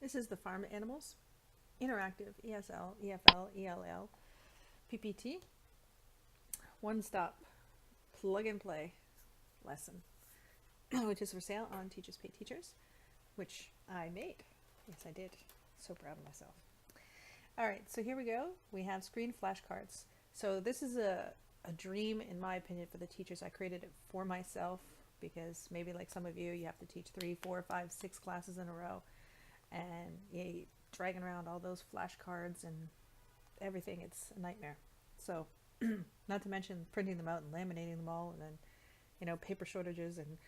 This is the Farm Animals Interactive ESL, EFL, ELL, PPT, one-stop plug and play lesson, which is for sale on Teachers Pay Teachers, which I made. Yes, I did. So proud of myself. All right, so here we go. We have screen flashcards. So this is a dream, in my opinion, for the teachers. I created it for myself because maybe like some of you, you have to teach 3, 4, 5, 6 classes in a row. And you're dragging around all those flashcards and everything. It's a nightmare. So not to mention printing them out and laminating them all, and then, you know, paper shortages and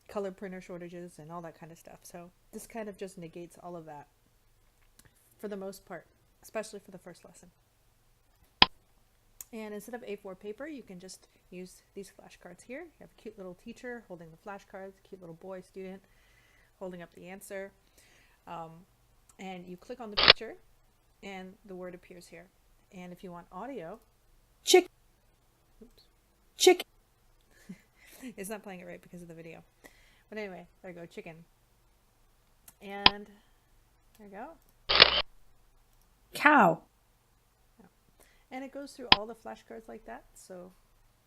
color printer shortages and all that kind of stuff. So this kind of just negates all of that for the most part, especially for the first lesson. And instead of A4 paper, you can just use these flashcards here. You have a cute little teacher holding the flashcards, cute little boy student holding up the answer. And you click on the picture and the word appears here. And if you want audio, Chick. Oops. Chick. It's not playing it right because of the video. But anyway, there you go, chicken. And there you go. Cow. And it goes through all the flashcards like that. So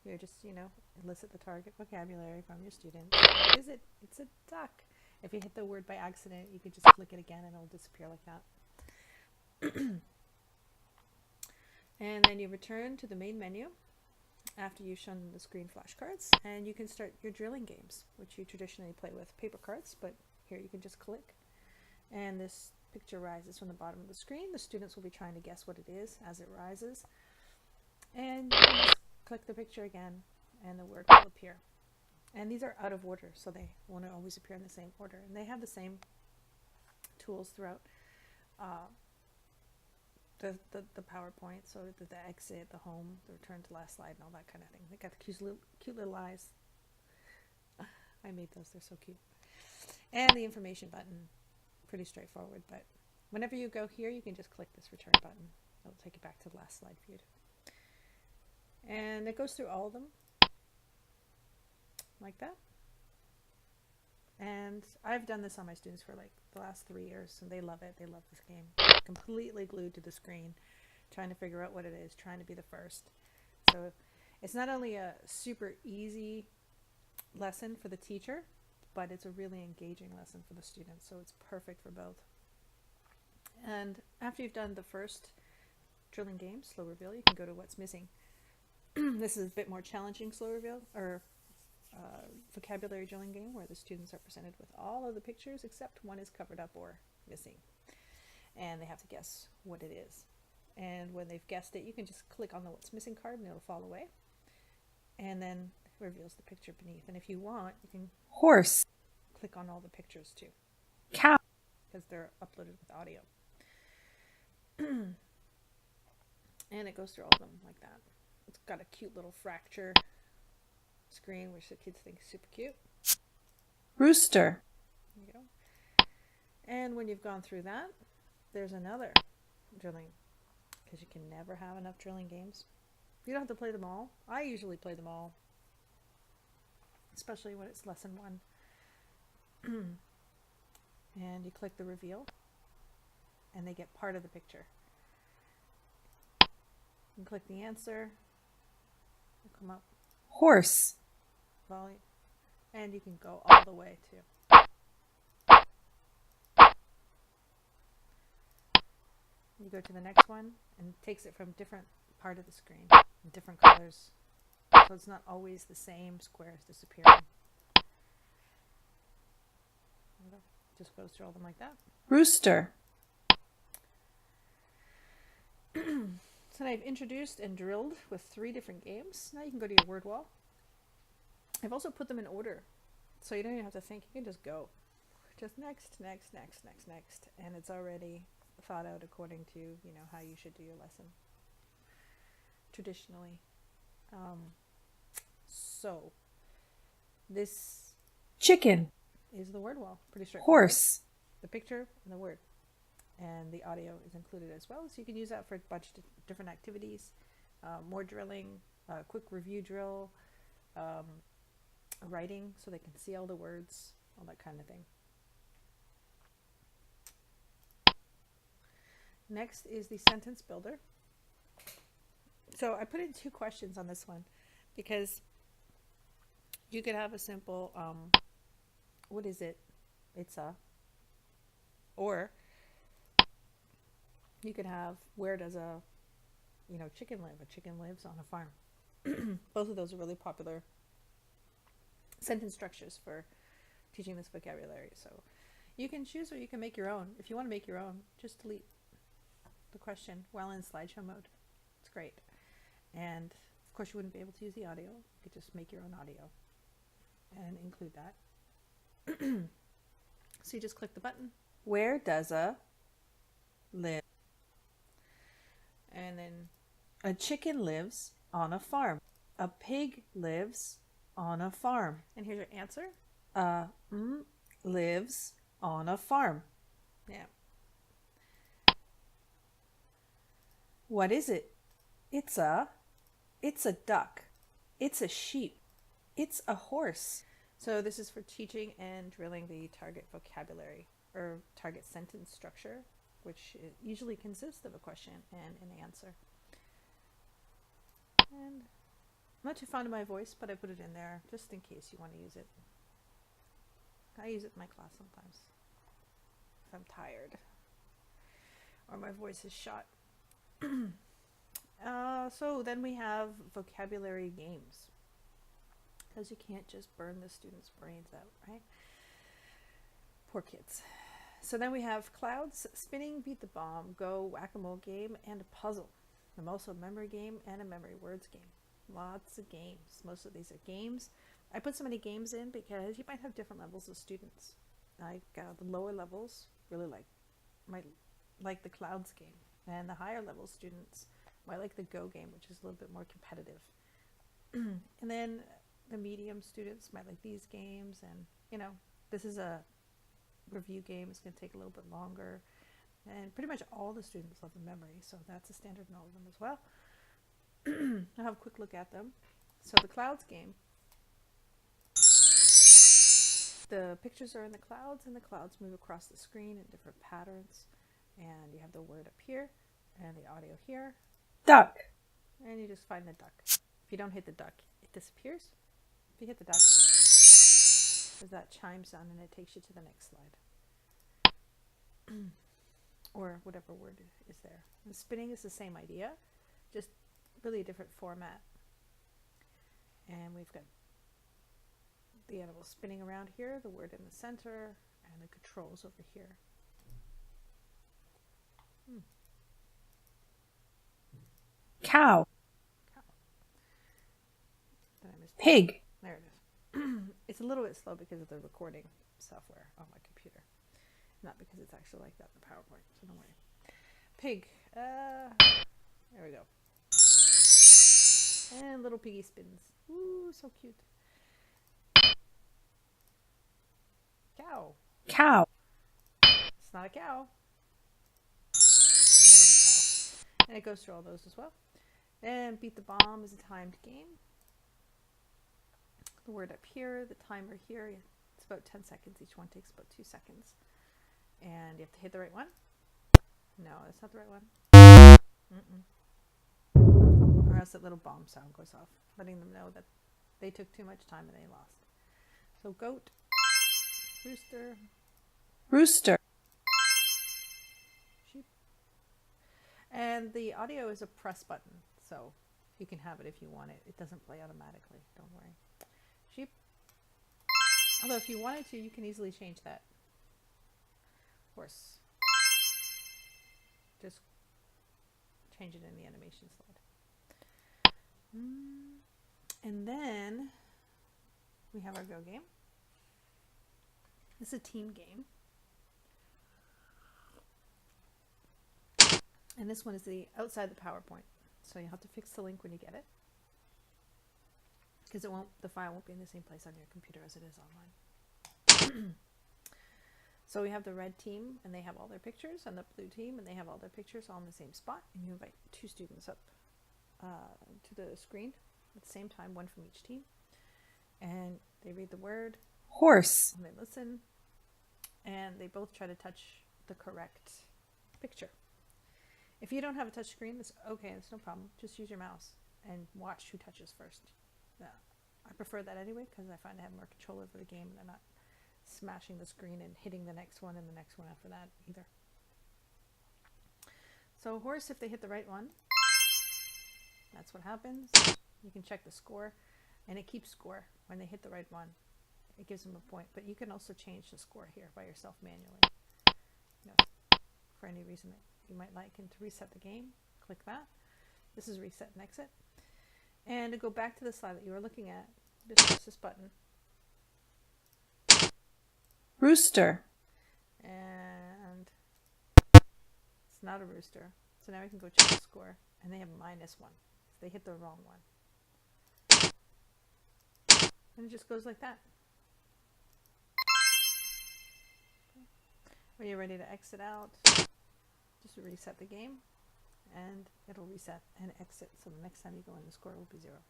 you just, you know, elicit the target vocabulary from your students. What is it? It's a duck. If you hit the word by accident, you could just click it again and it'll disappear like that. And then you return to the main menu after you've shown the screen flashcards, and you can start your drilling games, which you traditionally play with paper cards, but here you can just click. And this picture rises from the bottom of the screen. The students will be trying to guess what it is as it rises. And you can just click the picture again, and the word will appear. And these are out of order, so they won't always appear in the same order. And they have the same tools throughout the PowerPoint, so the exit, the home, the return to last slide, and all that kind of thing. They got the cute little eyes. I made those, they're so cute. And the information button, pretty straightforward, but whenever you go here, you can just click this return button. It'll take you back to the last slide for you. And it goes through all of them, like that. And I've done this on my students for like the last 3 years, and they love it. They love this game. Completely glued to the screen, trying to figure out what it is, trying to be the first. So it's not only a super easy lesson for the teacher, but it's a really engaging lesson for the students. So it's perfect for both. And after you've done the first drilling game, slow reveal, you can go to what's missing. This is a bit more challenging slow reveal, or vocabulary drilling game, where the students are presented with all of the pictures except one is covered up or missing, and they have to guess what it is. And when they've guessed it, you can just click on the what's missing card and it'll fall away, and then it reveals the picture beneath. And if you want, you can Horse. click on all the pictures too, Cow. because they're uploaded with audio. And it goes through all of them like that. It's got a cute little fracture screen, which the kids think is super cute. Rooster. There you go. And when you've gone through that, there's another drilling, because you can never have enough drilling games. You don't have to play them all. I usually play them all, especially when it's lesson 1. And you click the reveal, and they get part of the picture. You click the answer, it'll come up. Horse. Volume, and you can go all the way to. You go to the next one, and it takes it from different part of the screen, different colors, so it's not always the same squares disappearing. Just goes through all of them like that. Rooster. So now I've introduced and drilled with 3 different games. Now you can go to your word wall. I've also put them in order, so you don't even have to think. You can just go. Just next, next, next, next, next. And it's already thought out according to, you know, how you should do your lesson traditionally. So this Chicken. is the word wall. Pretty straightforward. Horse. The picture and the word. And the audio is included as well, so you can use that for a bunch of different activities. More drilling, quick review drill, writing so they can see all the words, all that kind of thing. Next is the sentence builder. So I put in 2 questions on this one because you could have a simple, what is it? It's a, or you could have, where does a, chicken live? A chicken lives on a farm. Both of those are really popular sentence structures for teaching this vocabulary. So you can choose or you can make your own. If you want to make your own, just delete the question while in slideshow mode. It's great. And of course, you wouldn't be able to use the audio. You could just make your own audio and include that. So you just click the button. Where does a live? And then A chicken lives on a farm. A pig lives on a farm. and here's your answer. Lives on a farm. Yeah. What is it? It's a duck. It's a sheep. It's a horse. So this is for teaching and drilling the target vocabulary or target sentence structure, which usually consists of a question and an answer. And I'm not too fond of my voice, but I put it in there just in case you want to use it. I use it in my class sometimes if I'm tired or my voice is shot. So then we have vocabulary games, because you can't just burn the students' brains out, right? Poor kids. So then we have clouds, spinning, beat the bomb, go, whack-a-mole game, and a puzzle. I'm also a memory game and a memory words game. Lots of games. Most of these are games. I put so many games in because you might have different levels of students. Like the lower levels really might like the clouds game, and the higher level students might like the go game, which is a little bit more competitive. And then the medium students might like these games, and this is a review game. It's going to take a little bit longer, and pretty much all the students love the memory, so that's a standard in all of them as well. I'll have a quick look at them. So the clouds game, the pictures are in the clouds, and the clouds move across the screen in different patterns, and you have the word up here and the audio here, Duck. and you just find the duck. If you don't hit the duck, it disappears. If you hit the duck, there's that chime sound, and it takes you to the next slide. Or whatever word is there. And spinning is the same idea, just really a different format. And we've got the animal spinning around here, the word in the center, and the controls over here. Cow. Cow. Then I missed Pig. There it is. It's a little bit slow because of the recording software on my computer, not because it's actually like that in the PowerPoint, so don't worry. Pig. There we go. And little piggy spins. Ooh, so cute. Cow. Cow. It's not a cow. There's a cow. And it goes through all those as well. And beat the bomb is a timed game. The word up here, the timer here, it's about 10 seconds. Each one takes about 2 seconds. And you have to hit the right one. No, that's not the right one. Or else that little bomb sound goes off, letting them know that they took too much time and they lost. So goat, rooster, Rooster. sheep. And the audio is a press button, so you can have it if you want it. It doesn't play automatically, don't worry. Sheep. Although if you wanted to, you can easily change that. Horse. Just change it in the animation slide. And then we have our go game. This is a team game. And this one is the outside the PowerPoint. So you have to fix the link when you get it, because the file won't be in the same place on your computer as it is online. So we have the red team, and they have all their pictures, and the blue team, and they have all their pictures all in the same spot. And you invite 2 students up to the screen at the same time, one from each team. And they read the word. Horse. And they listen. And they both try to touch the correct picture. If you don't have a touch screen, it's okay. It's no problem. Just use your mouse and watch who touches first. I prefer that anyway because I find I have more control over the game and I'm not smashing the screen and hitting the next one and the next one after that either. So horse, if they hit the right one, that's what happens. You can check the score, and it keeps score when they hit the right one. It gives them a point, but you can also change the score here by yourself manually. You know, for any reason that you might like. And to reset the game, click that. This is reset and exit. And to go back to the slide that you were looking at, just press this button. Rooster. And it's not a rooster. So now we can go check the score, and they have -1. They hit the wrong one. And it just goes like that. When you're ready to exit out, just reset the game, and it'll reset and exit. So the next time you go in, the score will be 0.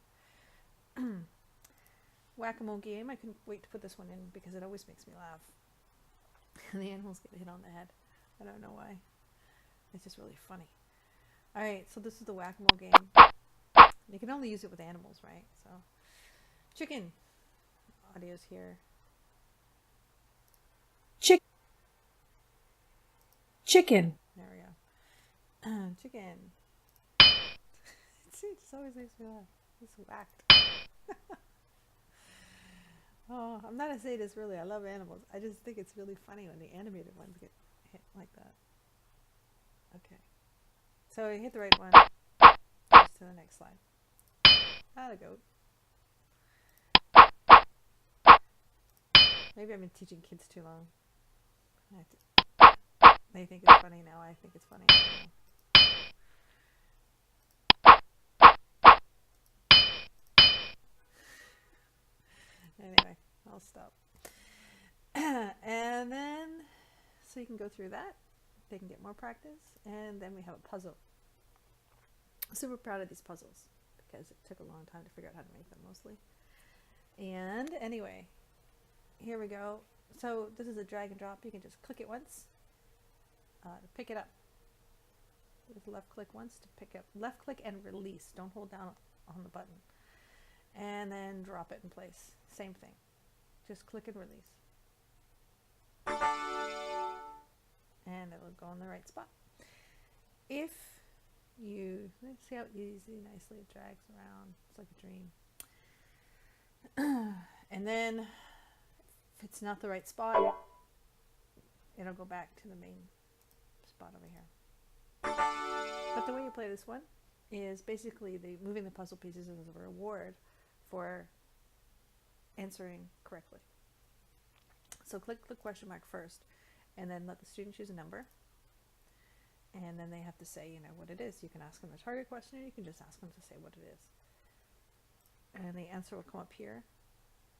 Whack-a-mole game. I couldn't wait to put this one in because it always makes me laugh. And the animals get hit on the head. I don't know why. It's just really funny. Alright, so this is the whack-a-mole game. You can only use it with animals, right? So, chicken. Audio's here. Chicken. There we go. Chicken. See, it just always makes me laugh. It's whacked. Oh, I'm not a sadist, really. I love animals. I just think it's really funny when the animated ones get hit like that. Okay. So you hit the right one. Goes to the next slide. Ah, the goat. Maybe I've been teaching kids too long. They think it's funny now. I think it's funny. Anyway, I'll stop. And then, so you can go through that. They can get more practice. And then we have a puzzle. I'm super proud of these puzzles because it took a long time to figure out how to make them mostly. And anyway, here we go. So this is a drag and drop. You can just click it once to pick it up. Just left click once to pick up. Left click and release. Don't hold down on the button. And then drop it in place. Same thing. Just click and release. And it'll go in the right spot. If you, let's see how easy, nicely it drags around. It's like a dream. And then if it's not the right spot, it'll go back to the main spot over here. But the way you play this one is basically moving the puzzle pieces as a reward for answering correctly. So click the question mark first, and then let the student choose a number. And then they have to say, you know, what it is. You can ask them the target question, or you can just ask them to say what it is. And the answer will come up here,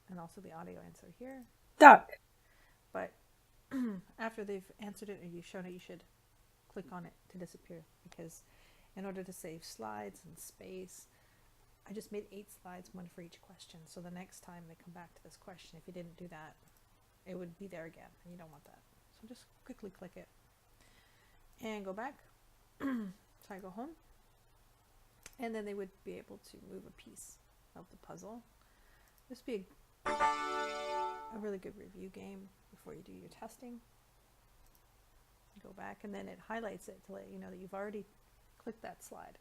and also the audio answer here. Duck. But after they've answered it or you've shown it, you should click on it to disappear, because in order to save slides and space, I just made 8 slides, 1 for each question. So the next time they come back to this question, if you didn't do that, it would be there again, and you don't want that. So just quickly click it and go back. So I go home, and then they would be able to move a piece of the puzzle. This would be a really good review game before you do your testing. Go back, and then it highlights it to let you know that you've already clicked that slide,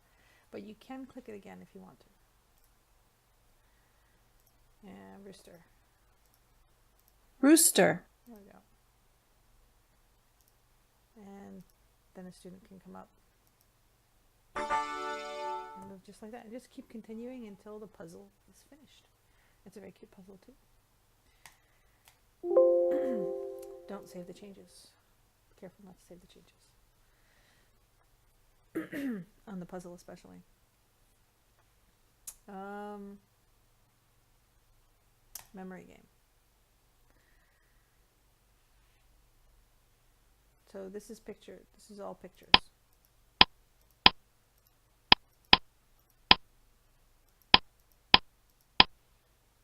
but you can click it again if you want to. And rooster. Rooster. There we go. And then a student can come up and move just like that, and just keep continuing until the puzzle is finished. It's a very cute puzzle too. Don't save the changes. Be careful not to save the changes. On the puzzle especially. Memory game. So this is all pictures.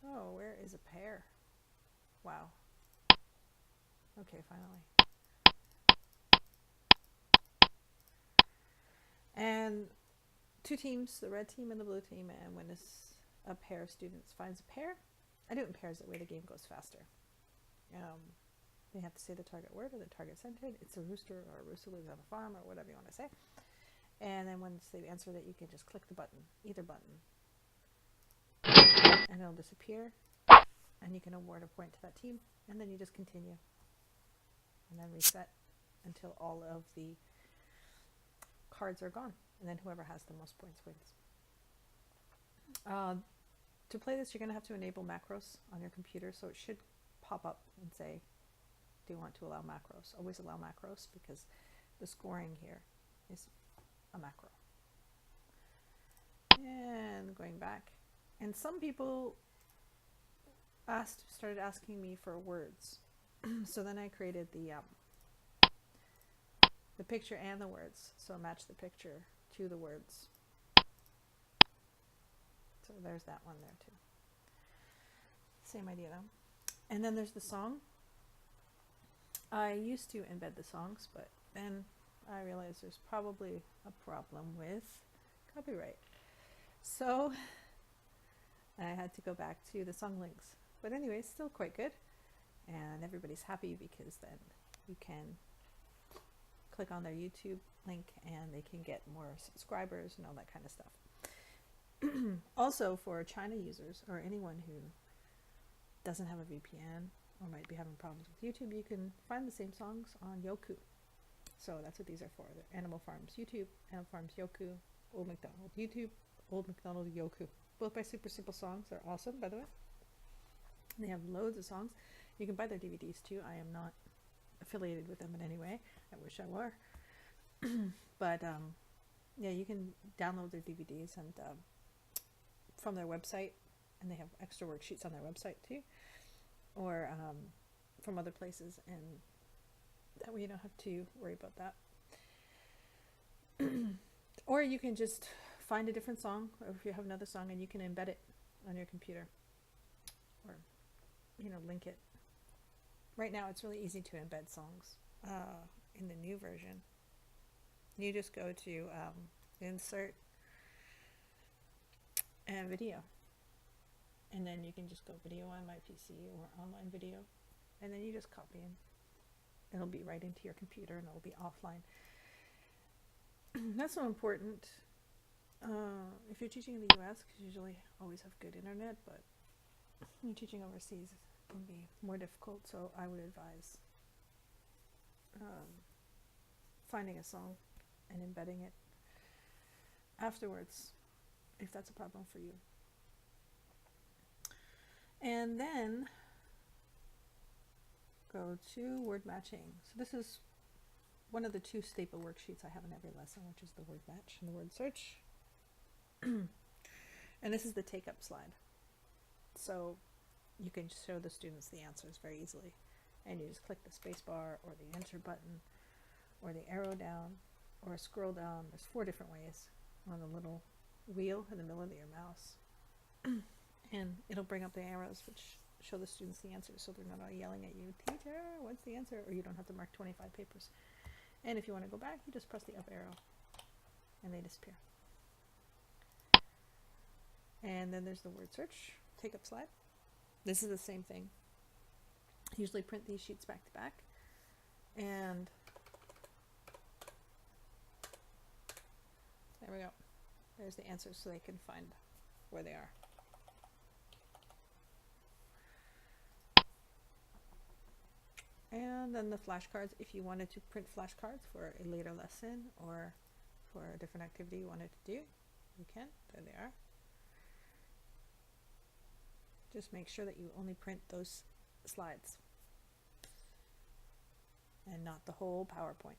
Oh, where is a pear? Wow. Okay, finally. And two teams, the red team and the blue team, and when a pair of students finds a pair, I do it in pairs, that way the game goes faster. They have to say the target word or the target sentence. It's a rooster, or a rooster lives on a farm, or whatever you want to say. And then once they answer that, you can just click the button, either button, and it'll disappear, and you can award a point to that team, and then you just continue, and then reset until all of the cards are gone, and then whoever has the most points wins. To play this, you're going to have to enable macros on your computer, so it should pop up and say, do you want to allow macros? Always allow macros, because the scoring here is a macro. And going back, and some people started asking me for words. So then I created the picture and the words, so match the picture to the words. So there's that one there too. Same idea though. And then there's the song. I used to embed the songs, but then I realized there's probably a problem with copyright. So I had to go back to the song links. But anyway, it's still quite good. And everybody's happy, because then you can click on their YouTube link and they can get more subscribers and all that kind of stuff. Also, for China users or anyone who doesn't have a VPN or might be having problems with YouTube, you can find the same songs on Yoku. So that's what these are for. They're Animal Farms YouTube, Animal Farms Yoku, Old MacDonald YouTube, Old MacDonald Yoku. Both by Super Simple Songs. They're awesome, by the way. They have loads of songs. You can buy their DVDs too. I am not affiliated with them in any way. I wish I were. But yeah, you can download their DVDs and from their website, and they have extra worksheets on their website too, or from other places, and that way you don't have to worry about that. Or you can just find a different song, or if you have another song, and you can embed it on your computer, or link it. Right now it's really easy to embed songs in the new version. You just go to insert and video, and then you can just go video on my PC or online video, and then you just copy in. It'll be right into your computer, and it'll be offline. That's so important if you're teaching in the US, because you usually always have good internet, but when you're teaching overseas, it can be more difficult. So I would advise finding a song and embedding it afterwards, if that's a problem for you. And then go to word matching. So this is one of the two staple worksheets I have in every lesson, which is the word match and the word search. And this is the take-up slide. So you can show the students the answers very easily. And you just click the space bar, or the enter button, or the arrow down, or scroll down. There's 4 different ways on the little wheel in the middle of your mouse. And it'll bring up the arrows, which show the students the answers, so they're not all yelling at you, teacher, what's the answer? Or you don't have to mark 25 papers. And if you want to go back, you just press the up arrow, and they disappear. And then there's the word search, take up slide. This is the same thing. Usually print these sheets back to back, and there we go. There's the answers, so they can find where they are. And then the flashcards, if you wanted to print flashcards for a later lesson or for a different activity you wanted to do, you can. There they are. Just make sure that you only print those slides and not the whole PowerPoint.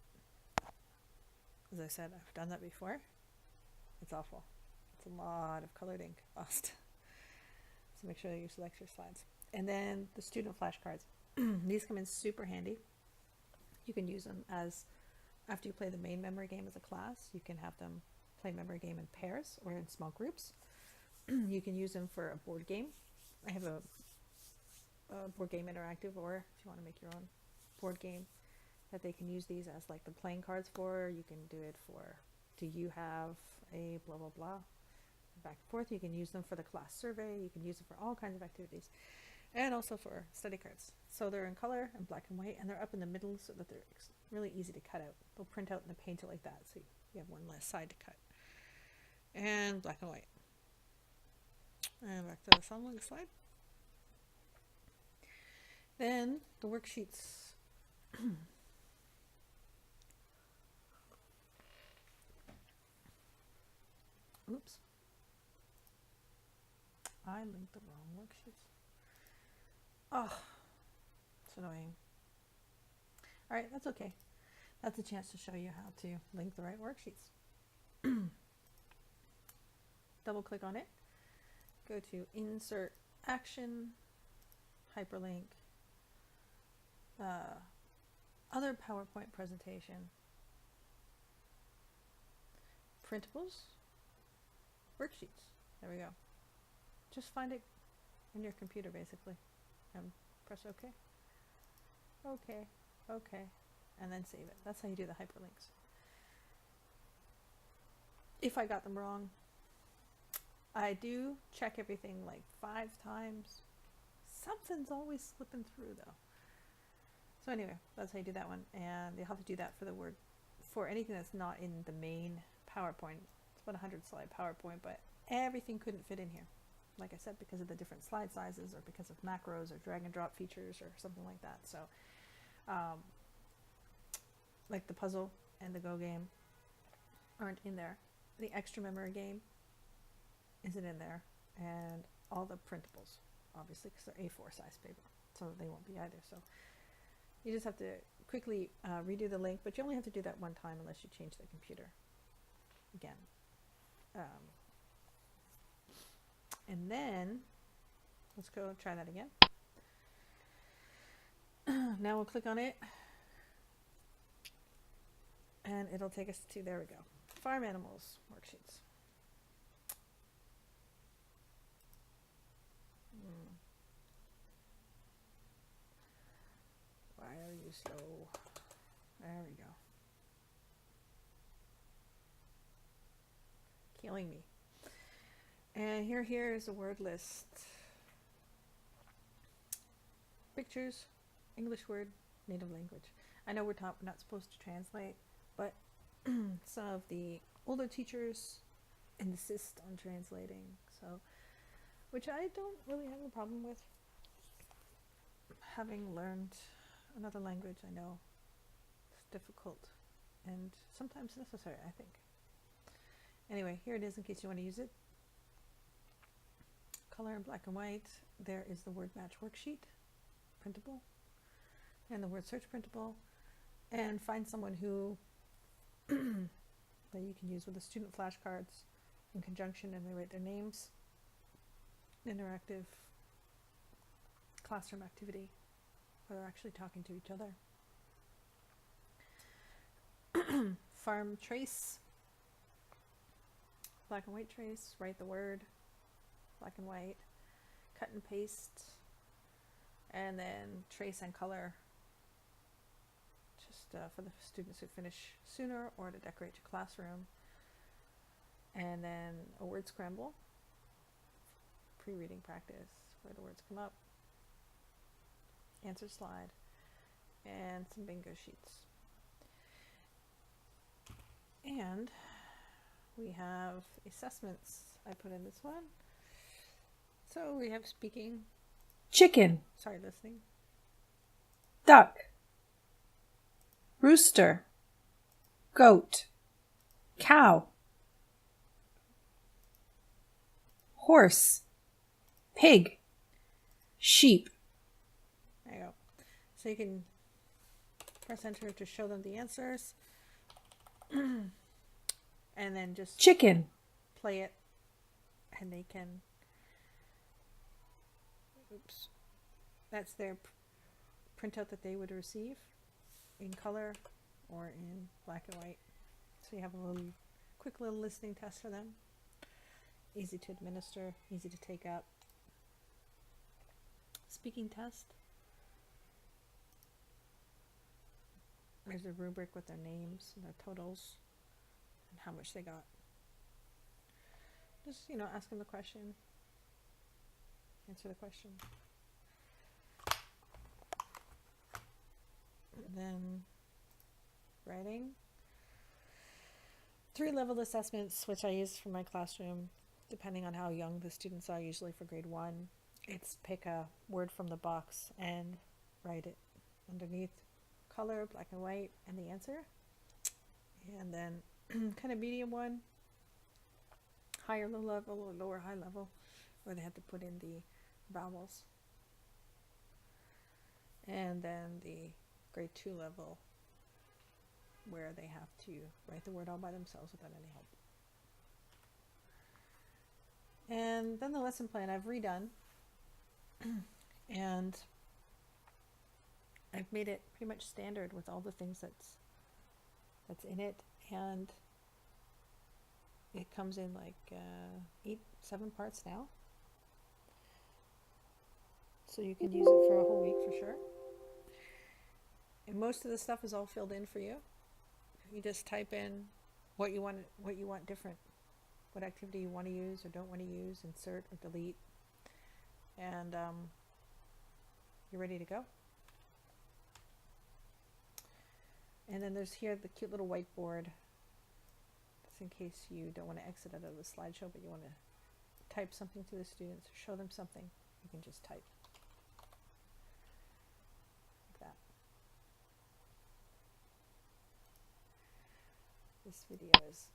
As I said, I've done that before. It's awful. It's a lot of colored ink lost. So make sure that you select your slides. And then the student flashcards. These come in super handy. You can use them as, after you play the main memory game as a class, you can have them play memory game in pairs or in small groups. You can use them for a board game. I have a board game interactive, or if you want to make your own board game, that they can use these as like the playing cards for. You can do it for do you have a blah blah blah, back and forth. You can use them for the class survey, you can use them for all kinds of activities, and also for study cards. So they're in color and black and white, and they're up in the middle so that they're really easy to cut out. They'll print out and paint it like that, so you have one less side to cut. And black and white. And back to the following slide. Then the worksheets. Oops. I linked the wrong worksheets. Oh, it's annoying. Alright, that's okay. That's a chance to show you how to link the right worksheets. Double click on it. Go to Insert Action, Hyperlink, Other PowerPoint Presentation, Printables, Worksheets. There we go. Just find it in your computer basically and press OK. OK, OK, and then save it. That's how you do the hyperlinks. If I got them wrong, I do check everything like 5 times. Something's always slipping through though. So anyway, that's how you do that one, and you'll have to do that for the word, for anything that's not in the main PowerPoint. It's about a 100-slide PowerPoint, but everything couldn't fit in here. Like I said, because of the different slide sizes, or because of macros or drag and drop features or something like that. So, like the puzzle and the Go game aren't in there. The extra memory game isn't in there, and all the printables, obviously, because they're A4 size paper, so they won't be either. So you just have to quickly redo the link, but you only have to do that one time unless you change the computer again. And then let's go try that again. Now we'll click on it, and it'll take us to, there we go, Farm Animals worksheets. Why are you slow? There we go. Killing me. And here is a word list. Pictures, English word, native language. I know we're not supposed to translate, but some of the older teachers insist on translating, so, which I don't really have a problem with. Having learned another language, I know it's difficult and sometimes necessary, I think. Anyway, here it is in case you want to use it. Color in black and white. There is the word match worksheet, printable, and the word search printable. And find someone who that you can use with the student flashcards in conjunction, and they write their names. Interactive classroom activity where they're actually talking to each other. Farm trace, black and white trace, write the word, black and white, cut and paste, and then trace and color, just for the students who finish sooner or to decorate your classroom. And then a word scramble, pre-reading practice, where the words come up, answer slide, and some bingo sheets. And we have assessments I put in this one. So we have speaking, chicken, sorry, listening, duck, rooster, goat, cow, horse, pig, sheep. there you go. So you can press enter to show them the answers. And then just chicken, play it, and they can, oops, that's their printout that they would receive in color or in black and white. So you have a little quick little listening test for them. Easy to administer, easy to take up. Speaking test. There's a rubric with their names and their totals and how much they got. Just, ask them the question. Answer the question. And then writing. 3 level assessments, which I use for my classroom, depending on how young the students are, usually for grade 1. It's pick a word from the box and write it underneath, color, black and white, and the answer. And then kind of medium one, higher low level or lower high level, where they have to put in the vowels. And then the grade 2 level, where they have to write the word all by themselves without any help. And then the lesson plan I've redone, and I've made it pretty much standard with all the things that's in it, and it comes in like 7 parts now, so you can use it for a whole week for sure. And most of the stuff is all filled in for you. You just type in what you want different, what activity you want to use or don't want to use, insert or delete, and you're ready to go. And then there's here the cute little whiteboard. That's in case you don't want to exit out of the slideshow, but you want to type something to the students or show them something. You can just type like that. This video is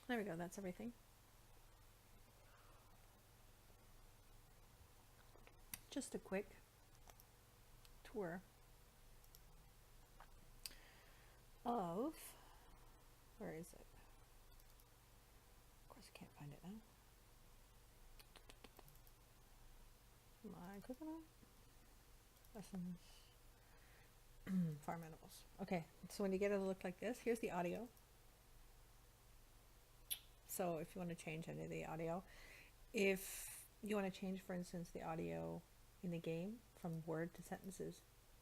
there we go, that's everything. Just a quick tour of, where is it? Of course I can't find it now. Am I clicking on lessons? Farm Animals. Okay, so when you get it to look like this, here's the audio. So if you want to change any of the audio, if you want to change, for instance, the audio in the game from word to sentences,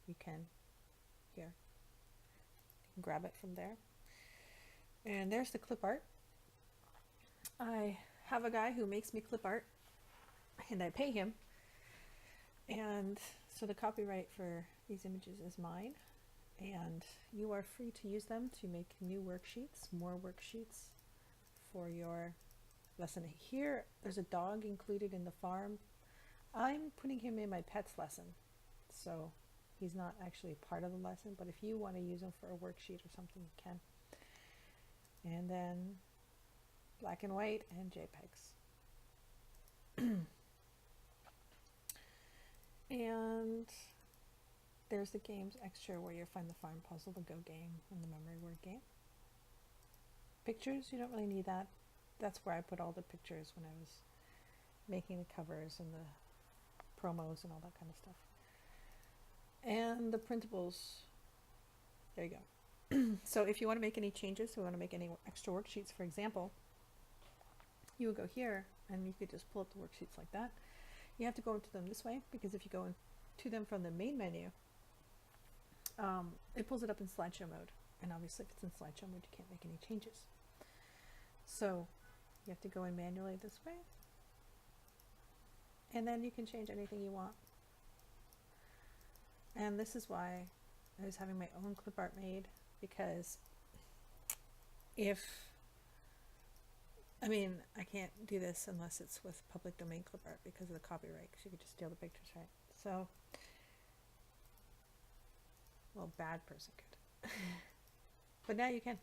you can here. You can grab it from there. And there's the clip art. I have a guy who makes me clip art, and I pay him. And so the copyright for these images is mine, and you are free to use them to make new worksheets, more worksheets for your lesson. Here, there's a dog included in the farm. I'm putting him in my pets lesson, so he's not actually part of the lesson, but if you want to use him for a worksheet or something, you can. And then black and white and JPEGs. And there's the games extra where you'll find the farm puzzle, the go game, and the memory word game. Pictures, you don't really need that. That's where I put all the pictures when I was making the covers and the promos and all that kind of stuff. And the printables, there you go. So if you want to make any changes, so you want to make any extra worksheets, for example, you would go here and you could just pull up the worksheets like that. You have to go into them this way, because if you go into them from the main menu, it pulls it up in slideshow mode. And obviously if it's in slideshow mode, you can't make any changes. So you have to go in manually this way. And then you can change anything you want. And this is why I was having my own clip art made, because I can't do this unless it's with public domain clip art because of the copyright, because you could just steal the pictures, right? So, well, bad person could. But now you can,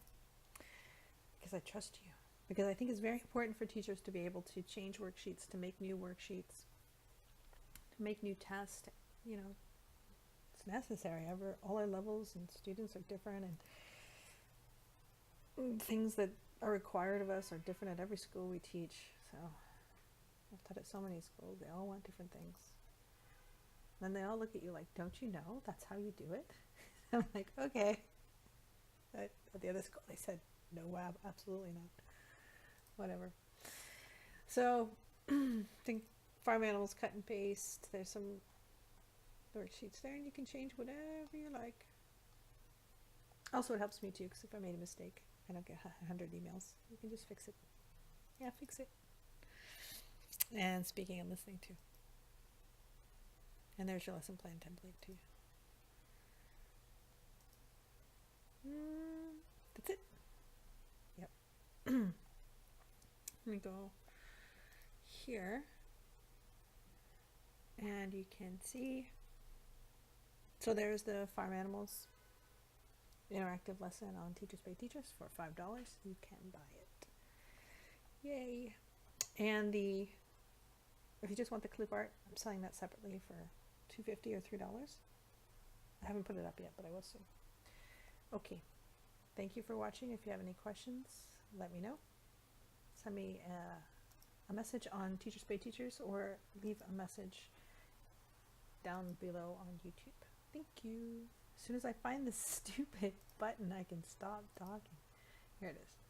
because I trust you. Because I think it's very important for teachers to be able to change worksheets, to make new worksheets, to make new tests. You know, it's necessary. All our levels and students are different, and things that are required of us are different at every school we teach. So I've taught at so many schools. They all want different things. Then they all look at you like, don't you know that's how you do it? I'm like, okay. At the other school they said, no, absolutely not. Whatever. So I think Farm Animals cut and paste. There's some worksheets there, and you can change whatever you like. Also, it helps me too, because if I made a mistake, I don't get 100 emails. You can just fix it. Yeah, fix it. And speaking and listening too. And there's your lesson plan template too. That's it. Yep. Let me go here. And you can see. So there's the Farm Animals interactive lesson on Teachers Pay Teachers for $5. You can buy it. Yay. And if you just want the clip art, I'm selling that separately for $2.50 or $3. I haven't put it up yet, but I will soon. Okay. Thank you for watching. If you have any questions, let me know. Send me a message on Teachers Pay Teachers or leave a message down below on YouTube. Thank you. As soon as I find this stupid button, I can stop talking. Here it is.